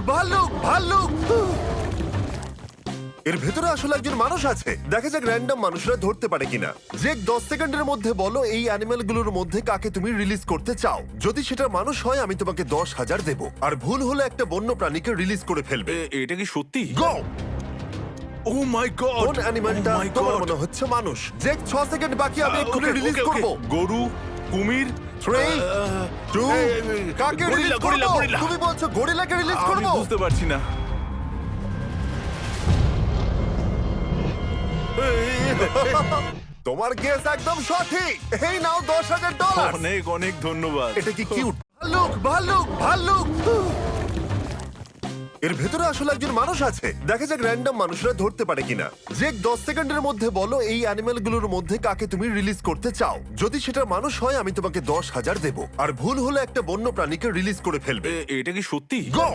ভাল্লুক ভাল্লুক এর ভেতরে আসলে একজন মানুষ আছে। দেখা যাক র্যান্ডম মানুষরা ধরতে পারে কিনা। যে 10 সেকেন্ডের মধ্যে বলো এই অ্যানিমেলগুলোর মধ্যে কাকে তুমি রিলিজ করতে চাও। যদি সেটা মানুষ হয় আমি তোমাকে 10,000 দেব, আর ভুল হলে একটা বন্য প্রাণীকে রিলিজ করে ফেলবে। এটা কি সত্যি? গো! ও মাই গড! কোন অ্যানিমেলটা তোমার মনে হচ্ছে মানুষ? যে 6 সেকেন্ড বাকি, আমি এক্ষুনি রিলিজ করব। গরু, কুমির, 3 2 কাকে রিলিজ করব? তুমি বলছো গরিলাকে রিলিজ করব? আমি বুঝতে পারছি না। তোমার গেস একদম সঠিক। এই নাও $10,000। অনেক অনেক ধন্যবাদ। এটা কি কিউট? ভাল্লুক ভাল্লুক ভাল্লুক এর ভেতরে আসলে একজন মানুষ আছে। দেখা যাক র্যান্ডম মানুষরা ধরতে পারে কিনা। যে 10 সেকেন্ডের মধ্যে বলো এই অ্যানিমেলগুলোর মধ্যে কাকে তুমি রিলিজ করতে চাও। যদি সেটা মানুষ হয় আমি তোমাকে 10,000 দেব, আর ভুল হলে একটা বন্য প্রাণীকে রিলিজ করে ফেলবে। এটা কি সত্যি? গো!